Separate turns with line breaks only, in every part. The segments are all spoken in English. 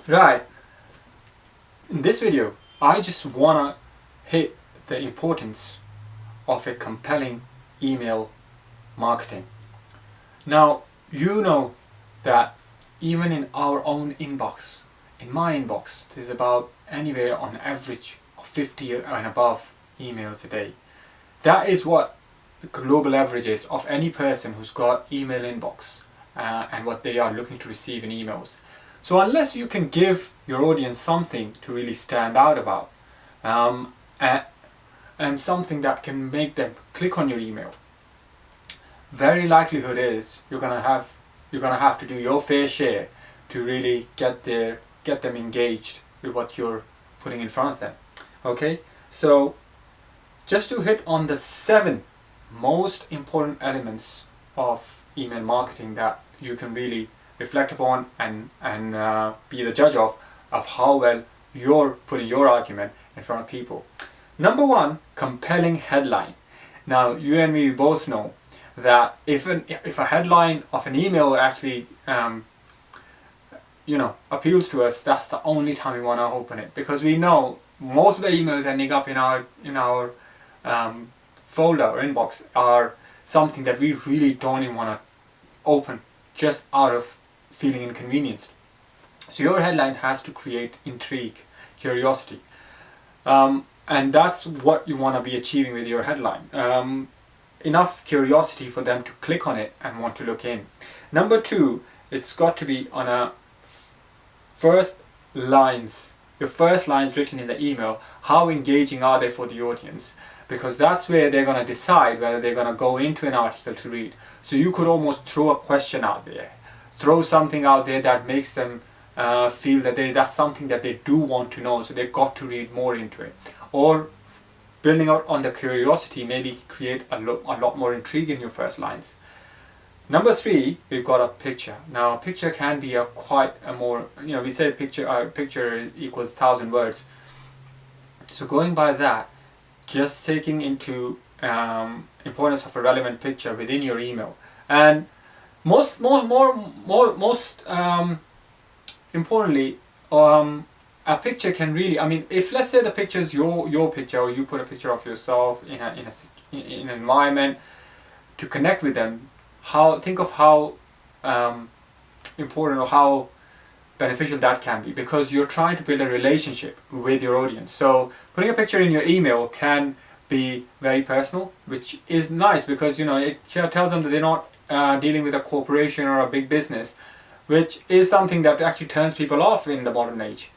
Right, in this video, I just wanna hit the importance of a compelling email marketing. Now, you know that even in our own inbox, in my inbox, there's about anywhere on average of 50 and above emails a day. That is what the global average is of any person who's got email inbox and what they are looking to receive in emails. So unless you can give your audience something to really stand out about um, and something that can make them click on your email, very likelihood is you're gonna have to do your fair share to really get them engaged with what you're putting in front of them. Okay, so just to hit on the 7 most important elements of email marketing that you can really reflect upon and be the judge of how well you're putting your argument in front of people. Number 1, compelling headline. Now, you and me both know that if a headline of an email actually appeals to us, that's the only time we want to open it, because we know most of the emails ending up in our folder or inbox are something that we really don't even want to open just out of feeling inconvenienced. So your headline has to create intrigue, curiosity, and that's what you want to be achieving with your headline. Enough curiosity for them to click on it and want to look in. Number 2, it's got to be on your first lines written in the email. How engaging are they for the audience? Because that's where they're going to decide whether they're going to go into an article to read. So you could almost throw a question out there, throw something out there that makes them feel that that's something that they do want to know, so they've got to read more into it. Or building out on the curiosity, maybe create a lot more intrigue in your first lines. Number 3, we've got a picture. Now, a picture can be we say picture equals 1,000 words. So going by that, just taking into importance of a relevant picture within your email, and most importantly, a picture can really, if let's say the picture is your picture, or you put a picture of yourself in an environment to connect with them, think of how important or how beneficial that can be, because you're trying to build a relationship with your audience. So putting a picture in your email can be very personal, which is nice, because it tells them that they're not dealing with a corporation or a big business, which is something that actually turns people off in the modern age.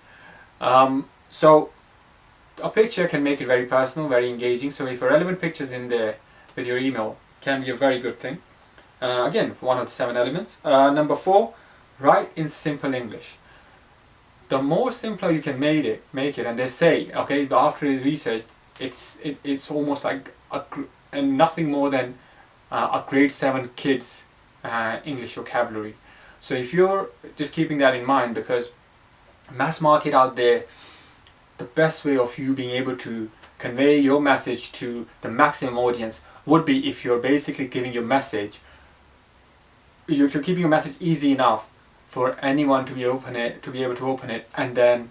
So a picture can make it very personal, very engaging. So if a relevant picture's in there with your email, can be a very good thing. Again, one of the 7 elements. Number 4, write in simple English. The more simpler you can make it, and they say, okay, after his research, it's almost like nothing more than a grade 7 kids English vocabulary. So if you're just keeping that in mind, because mass market out there, the best way of you being able to convey your message to the maximum audience would be if you're basically giving your message, if you're keeping your message easy enough for anyone to be able to open it, and then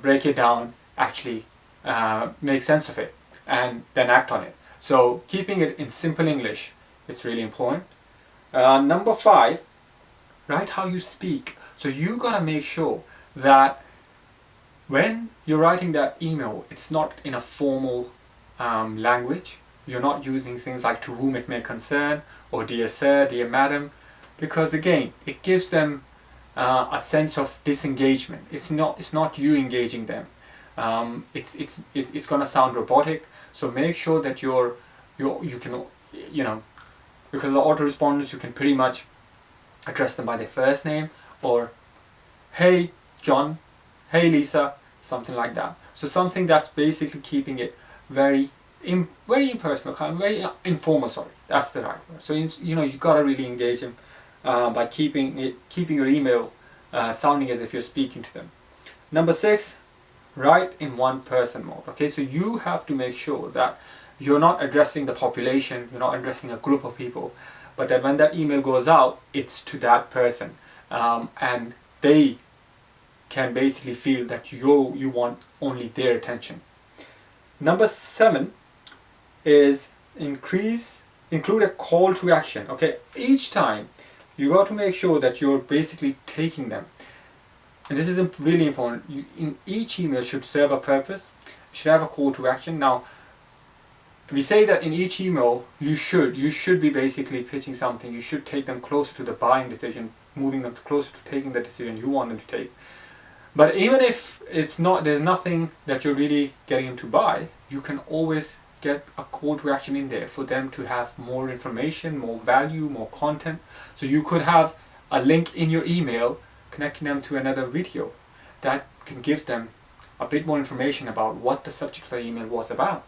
break it down, actually make sense of it, and then act on it. So keeping it in simple English, it's really important. Number 5, write how you speak. So you gotta make sure that when you're writing that email, it's not in a formal language. You're not using things like "to whom it may concern" or "dear sir," "dear madam," because again, it gives them a sense of disengagement. It's not you engaging them. It's gonna sound robotic. So make sure that you can because the autoresponders, you can pretty much address them by their first name, or "Hey John," "Hey Lisa," something like that. So something that's basically keeping it very impersonal, very informal. Sorry, that's the right word. So you gotta really engage them by keeping your email sounding as if you're speaking to them. Number 6, write in 1-person mode. Okay, so you have to make sure that you're not addressing the population, you're not addressing a group of people, but that when that email goes out, it's to that person, and they can basically feel that you want only their attention. Number 7 is include a call to action. Okay, each time you got to make sure that you're basically taking them, and this is really important. In each email should serve a purpose, should have a call to action. Now, we say that in each email you should be basically pitching something. You should take them closer to the buying decision, moving them closer to taking the decision you want them to take. But even if it's not, there's nothing that you're really getting them to buy, you can always get a call to action in there for them to have more information, more value, more content. So you could have a link in your email connecting them to another video that can give them a bit more information about what the subject of the email was about.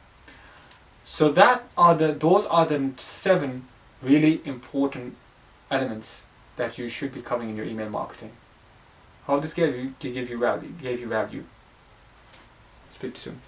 So those are the 7 really important elements that you should be covering in your email marketing. Hope this gave you value. Speak soon.